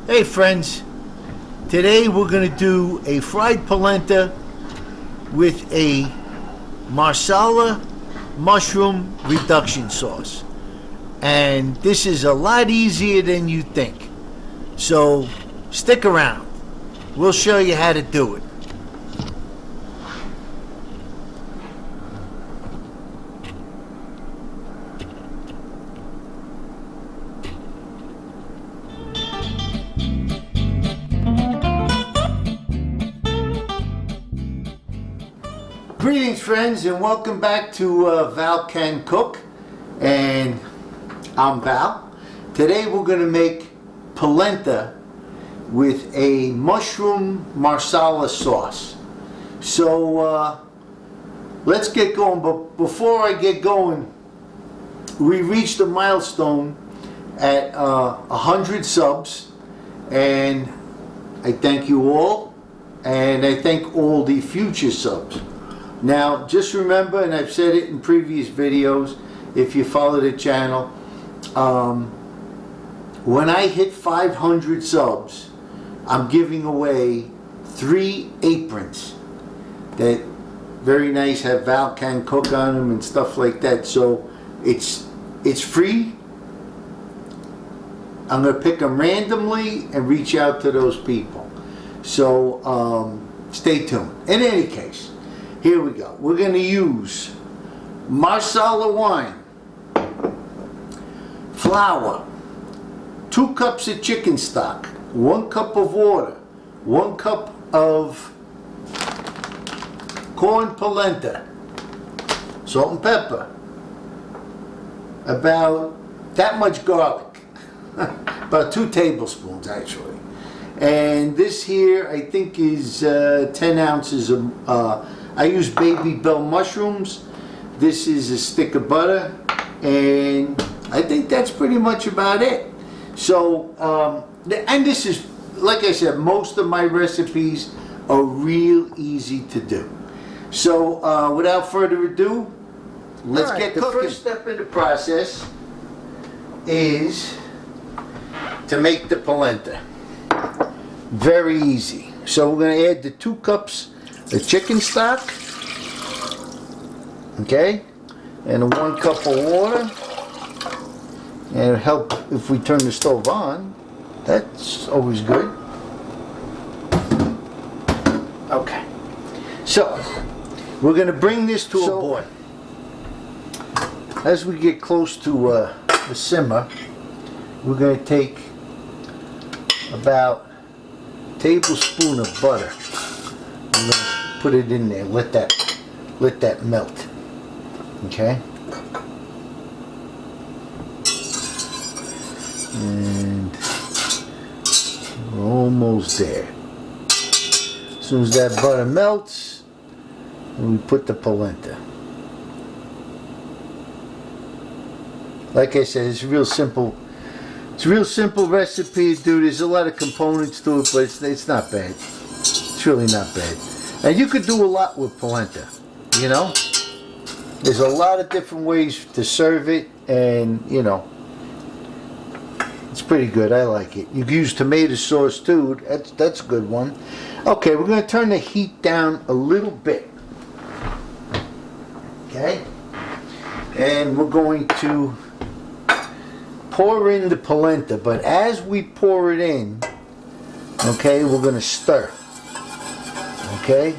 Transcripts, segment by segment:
Hey friends, today we're going to do a fried polenta with a Marsala mushroom reduction sauce. And this is a lot easier than you think. So stick around. We'll show you how to do it. Greetings friends, and welcome back to Val Can Cook, and I'm Val. Today we're going to make polenta with a mushroom marsala sauce. So let's get going, but before I get going, we reached a milestone at 100 subs, and I thank you all, and I thank all the future subs. Now, just remember, and I've said it in previous videos, if you follow the channel, when I hit 500 subs, I'm giving away 3 aprons that very nice, have Val Can Cook on them and stuff like that. So it's free. I'm going to pick them randomly and reach out to those people. So stay tuned. In any case, here we go. We're going to use Marsala wine, flour, 2 cups of chicken stock, 1 cup of water, 1 cup of corn polenta, salt and pepper, about that much garlic, about 2 tablespoons actually. And this here I think is 10 ounces of I use baby bell mushrooms. This is a stick of butter, and I think that's pretty much about it. So, and this is, like I said, most of my recipes are real easy to do. So, without further ado, let's get cooking. The first step in the process is to make the polenta. Very easy. So we're going to add the 2 cups the chicken stock, okay, and 1 cup of water, and it'll help if we turn the stove on. That's always good. Okay, so we're going to bring this to a boil. As we get close to the simmer, we're going to take about a tablespoon of butter. I'm going to put it in there, let that melt. Okay? And we're almost there. As soon as that butter melts, we put the polenta. Like I said, it's a real simple. It's a real simple recipe to do. There's a lot of components to it, but it's not bad. It's really not bad. And you could do a lot with polenta, you know? There's a lot of different ways to serve it, and, you know, it's pretty good. I like it. You can use tomato sauce, too. That's a good one. Okay, we're going to turn the heat down a little bit. Okay? And we're going to pour in the polenta, but as we pour it in, okay, we're going to stir. Okay,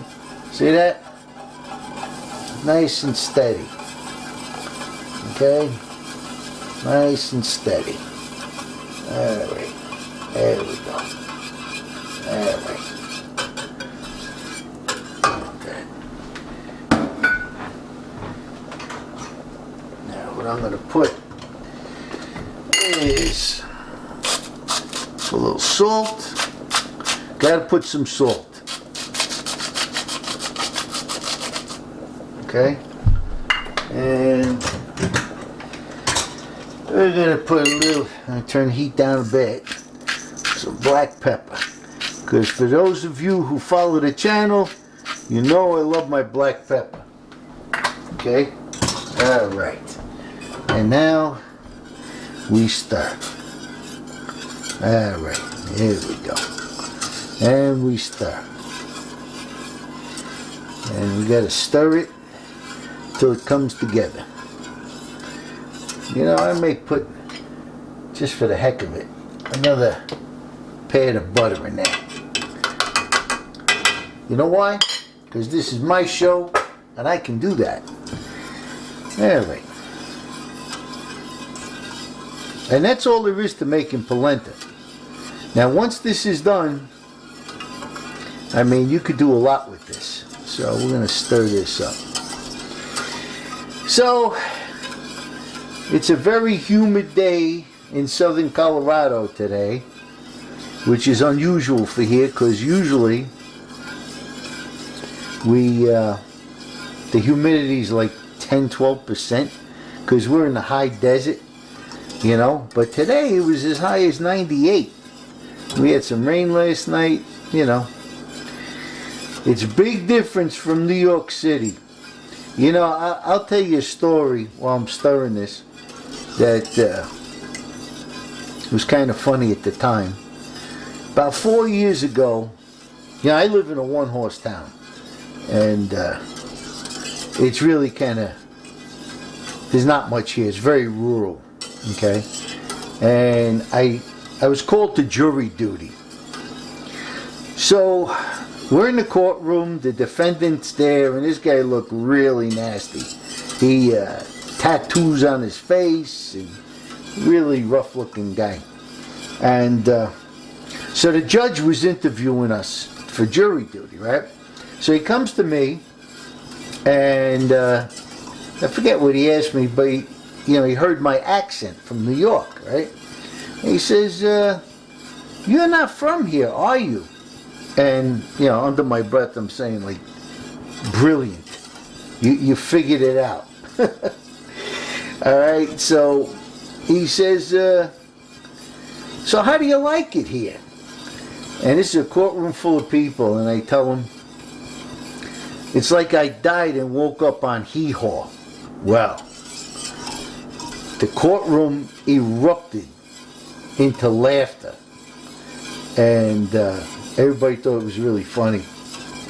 see that? Nice and steady. Okay, nice and steady. Alright, there we go. Alright. Okay. Now what I'm going to put is a little salt. Got to put some salt. Okay, and we're going to put a little, turn the heat down a bit, some black pepper, because for those of you who follow the channel, you know I love my black pepper. Okay, alright, and now we stir. Alright, There we go. And we stir. And we gotta stir it till it comes together. You know, I may put, just for the heck of it, another pat of butter in there. You know why? Because this is my show and I can do that. Alright. And that's all there is to making polenta. Now once this is done, I mean, you could do a lot with this. So we're going to stir this up. So it's a very humid day in southern Colorado today, which is unusual for here because usually the humidity is like 10-12% because we're in the high desert, you know, but today it was as high as 98. We had some rain last night, you know. It's a big difference from New York City. You know, I'll tell you a story while I'm stirring this that was kind of funny at the time. About 4 years ago, you know, I live in a one-horse town. And it's really kind of, there's not much here. It's very rural, okay? And I was called to jury duty. So we're in the courtroom, the defendant's there, and this guy looked really nasty. He tattoos on his face, and really rough-looking guy. And so the judge was interviewing us for jury duty, right? So he comes to me, and I forget what he asked me, but he heard my accent from New York, right? And he says, "You're not from here, are you?" And you know, under my breath, I'm saying like, "Brilliant, you figured it out." All right. So he says, "So how do you like it here?" And this is a courtroom full of people, and I tell him, "It's like I died and woke up on hee-haw." Well, the courtroom erupted into laughter, and everybody thought it was really funny,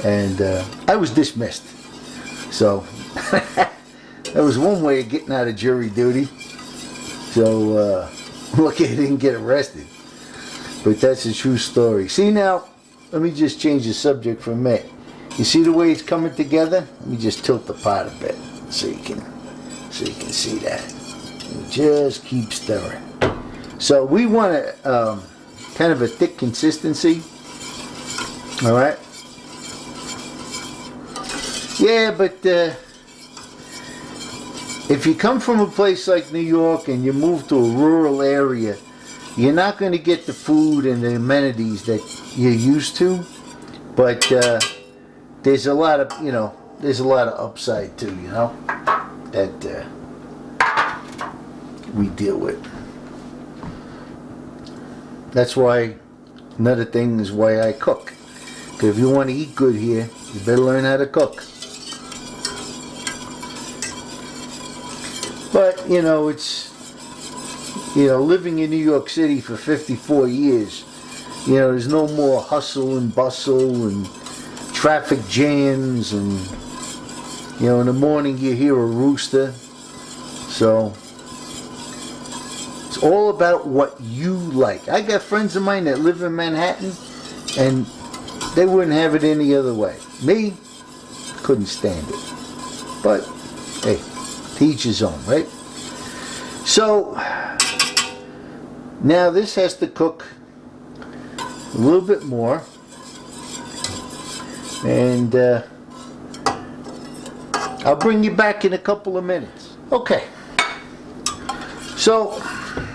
and I was dismissed. So that was one way of getting out of jury duty. So lucky I didn't get arrested, but that's a true story. See, now let me just change the subject for a minute. You see the way it's coming together? Let me just tilt the pot a bit so you can see that. And just keep stirring. So we want a kind of a thick consistency. All right. Yeah, but if you come from a place like New York and you move to a rural area, you're not going to get the food and the amenities that you're used to. But there's a lot of, there's a lot of upside too, that we deal with. That's why, another thing is why I cook. Because if you want to eat good here, you better learn how to cook. But, it's, living in New York City for 54 years, there's no more hustle and bustle and traffic jams, and in the morning you hear a rooster. So it's all about what you like. I got friends of mine that live in Manhattan and they wouldn't have it any other way. Me, couldn't stand it. But hey, to each his own, right? So now this has to cook a little bit more. And I'll bring you back in a couple of minutes. Okay. So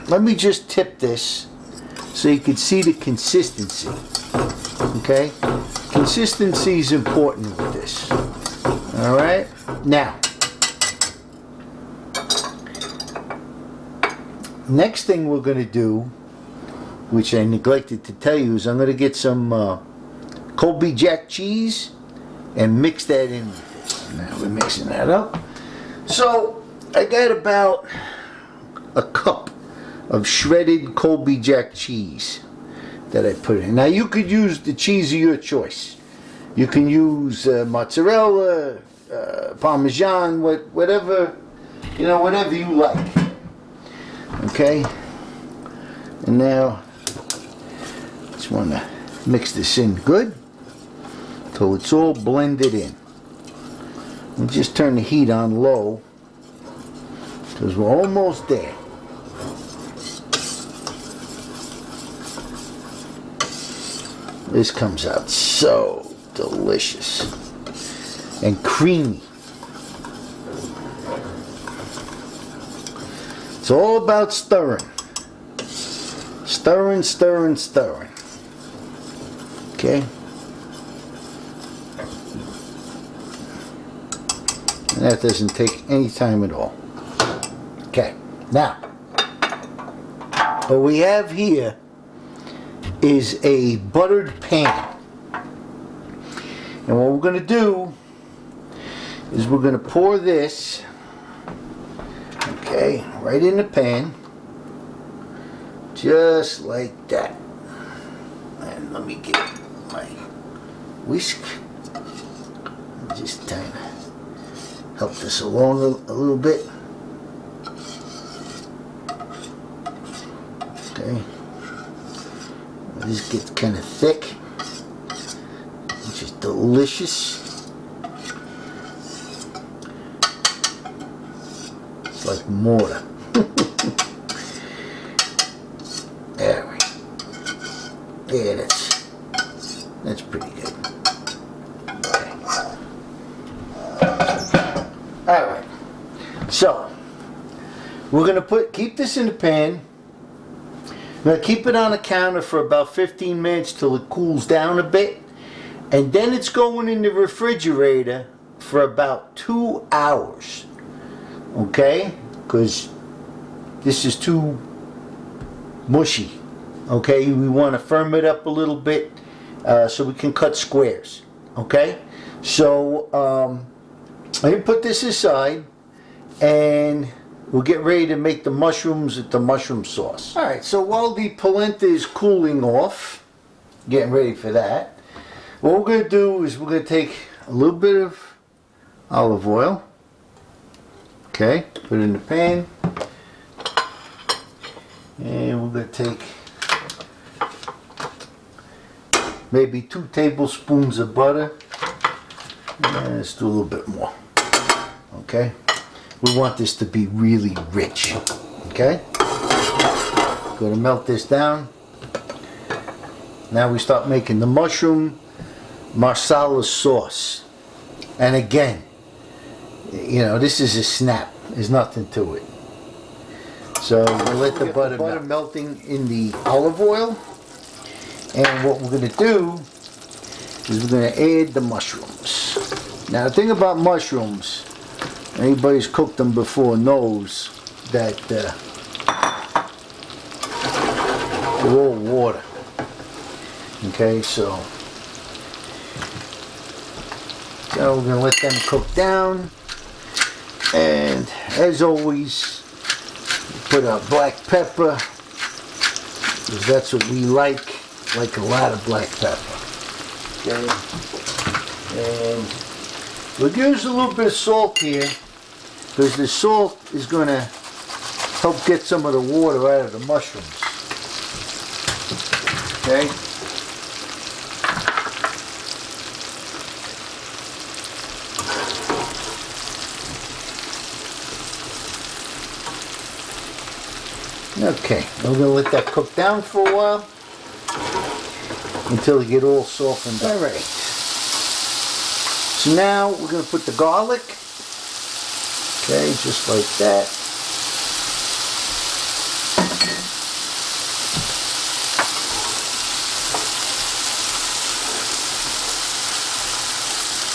let me just tip this so you can see the consistency. Okay? Consistency is important with this. Alright? Now, next thing we're going to do, which I neglected to tell you, is I'm going to get some Colby Jack cheese and mix that in with this. Now we're mixing that up. So I got about a cup of shredded Colby Jack cheese. that I put in. Now you could use the cheese of your choice. You can use mozzarella, Parmesan, whatever, you know, whatever you like. Okay? And now, just want to mix this in good till it's all blended in. And just turn the heat on low because we're almost there. This comes out so delicious and creamy. It's all about stirring. Stirring, stirring, stirring. Okay? And that doesn't take any time at all. Okay, now, what we have here is a buttered pan. And what we're going to do is we're going to pour this, okay, right in the pan. Just like that. And let me get my whisk. Just kind of help this along a little bit. Okay. This gets kind of thick, which is delicious. It's like mortar. There we go. Yeah, that's pretty good. Okay. All right. So we're gonna keep this in the pan. We're going to keep it on the counter for about 15 minutes till it cools down a bit. And then it's going in the refrigerator for about 2 hours. Okay? Because this is too mushy. Okay? We want to firm it up a little bit so we can cut squares. Okay? So, I'm going to put this aside and we'll get ready to make the mushrooms with the mushroom sauce. Alright, so while the polenta is cooling off, getting ready for that, what we're going to do is we're going to take a little bit of olive oil, okay, put it in the pan, and we're going to take maybe 2 tablespoons of butter, and let's do a little bit more, okay. We want this to be really rich, okay? Going to melt this down. Now we start making the mushroom Marsala sauce. And again, you know, this is a snap. There's nothing to it. So we'll let the butter melting in the olive oil. And what we're going to do is we're going to add the mushrooms. Now the thing about mushrooms, anybody who's cooked them before knows that they're all water. Okay, so we're going to let them cook down. And as always, put our black pepper, because that's what we like a lot of black pepper. Okay, and we'll use a little bit of salt here, because the salt is going to help get some of the water out of the mushrooms. Okay? Okay, we're going to let that cook down for a while until they get all softened. All right. So now we're going to put the garlic. Okay, just like that.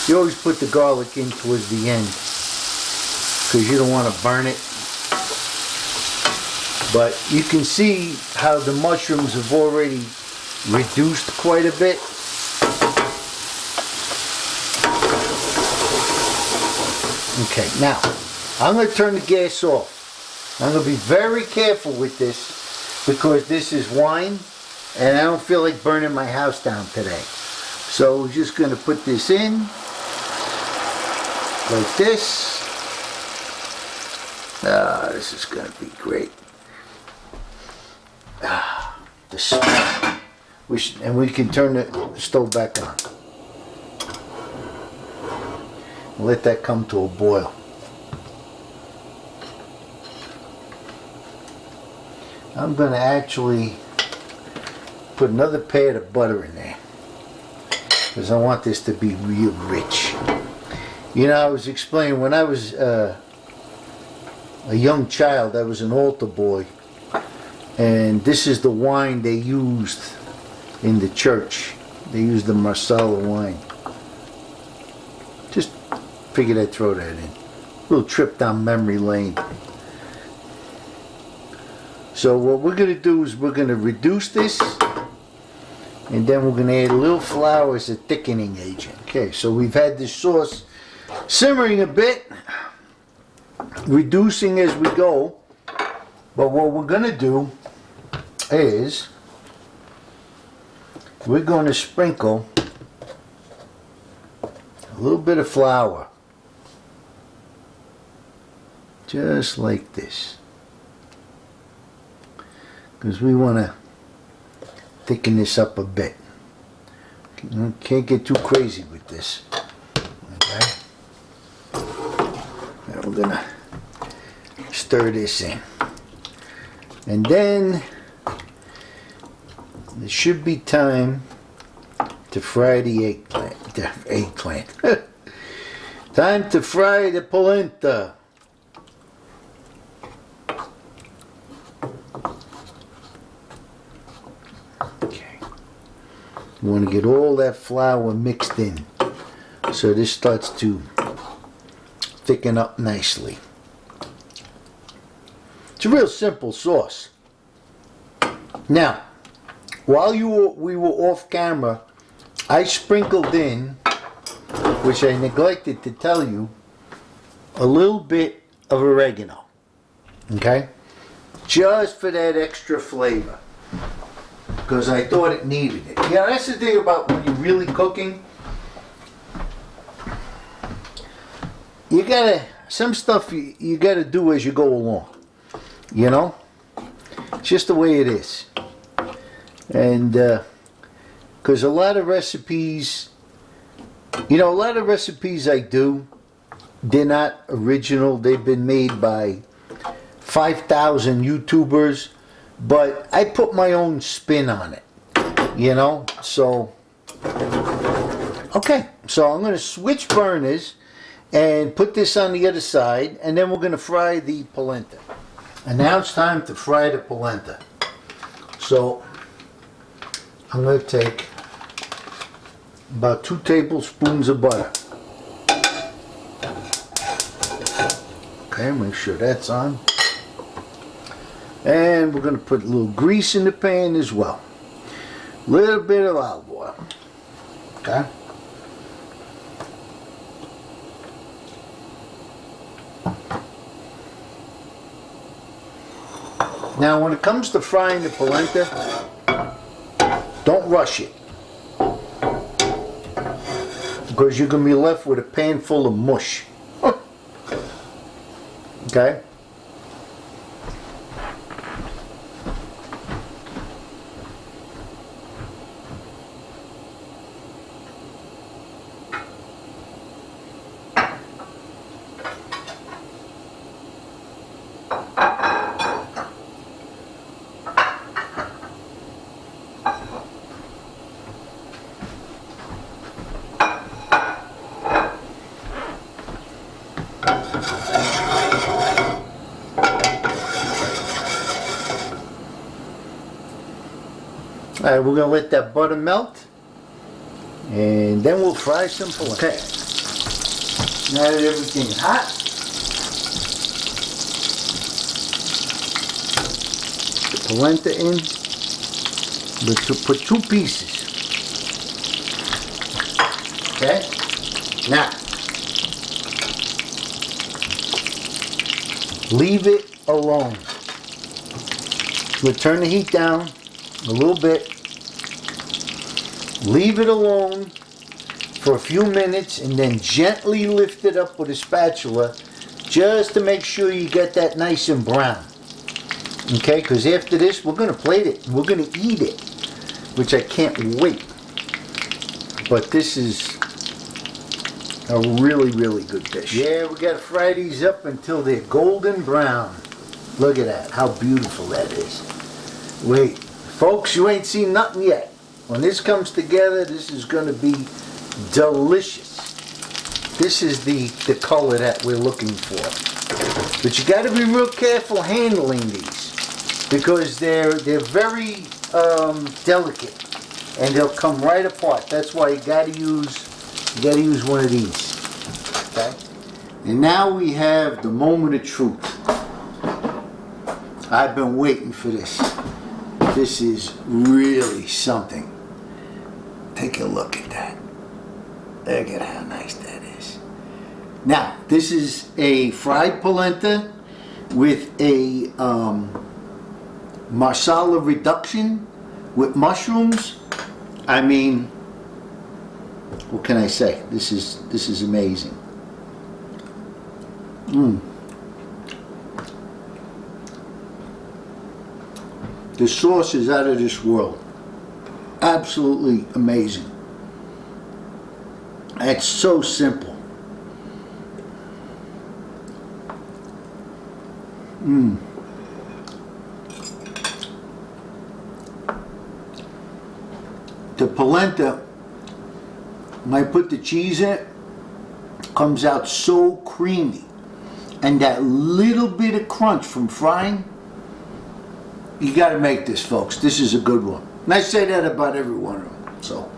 You always put the garlic in towards the end because you don't want to burn it. But you can see how the mushrooms have already reduced quite a bit. Okay, now I'm going to turn the gas off. I'm going to be very careful with this because this is wine and I don't feel like burning my house down today. So we're just going to put this in like this. This is going to be great. The smell. And we can turn the stove back on. Let that come to a boil. I'm going to actually put another pat of butter in there because I want this to be real rich. You know, I was explaining when I was a young child, I was an altar boy, and this is the wine they used in the church. They used the Marsala wine. Just figured I'd throw that in. A little trip down memory lane. So what we're going to do is we're going to reduce this, and then we're going to add a little flour as a thickening agent. Okay, so we've had this sauce simmering a bit, reducing as we go, but what we're going to do is we're going to sprinkle a little bit of flour, just like this, because we want to thicken this up a bit. Can't get too crazy with this. Okay. Now we're going to stir this in. And then there should be time to fry the eggplant. Time to fry the polenta. Okay. You want to get all that flour mixed in so this starts to thicken up nicely. It's a real simple sauce. Now, while we were off camera, I sprinkled in, which I neglected to tell you, a little bit of oregano. Okay? Just for that extra flavor. Because I thought it needed it. Yeah, that's the thing about when you're really cooking. You gotta, some stuff you gotta do as you go along. You know? It's just the way it is. And, because a lot of recipes, you know, a lot of recipes I do, they're not original. They've been made by 5,000 YouTubers, but I put my own spin on it, you know? So, okay. So I'm going to switch burners and put this on the other side, and then we're going to fry the polenta. And now it's time to fry the polenta. So I'm going to take about 2 tablespoons of butter. Okay, make sure that's on. And we're going to put a little grease in the pan as well. A little bit of olive oil. Okay. Now when it comes to frying the polenta, don't rush it, because you're going to be left with a pan full of mush. Okay? Alright, we're going to let that butter melt, and then we'll fry some polenta. Okay, now that everything's hot, the polenta in. Let's put 2 pieces. Okay, now leave it alone. We'll turn the heat down a little bit, Leave it alone for a few minutes and then gently lift it up with a spatula just to make sure you get that nice and brown. Okay, because after this we're going to plate it. We're going to eat it, which I can't wait. But this is a really, really good dish. Yeah, we got to fry these up until they're golden brown. Look at that, how beautiful that is. Wait, folks, you ain't seen nothing yet. When this comes together, this is going to be delicious. This is the color that we're looking for. But you got to be real careful handling these because they're very delicate and they'll come right apart. That's why you got to use one of these. Okay? And now we have the moment of truth. I've been waiting for this. This is really something. Take a look at that. Look at how nice that is. Now, this is a fried polenta with a Marsala reduction with mushrooms. I mean, what can I say? This is amazing. The sauce is out of this world. Absolutely amazing. It's so simple. The polenta, when I put the cheese in it, comes out so creamy. And that little bit of crunch from frying, you got to make this, folks. This is a good one. And I say that about every one of them.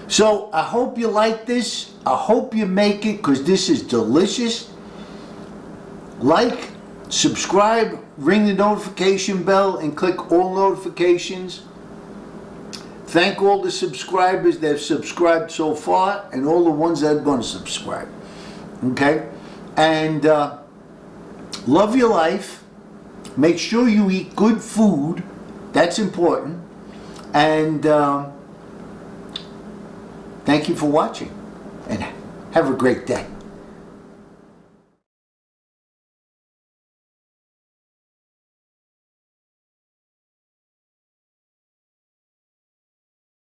So I hope you like this. I hope you make it because this is delicious. Like, subscribe, ring the notification bell, and click all notifications. Thank all the subscribers that have subscribed so far and all the ones that are going to subscribe. Okay? And love your life. Make sure you eat good food. That's important. And thank you for watching. And have a great day.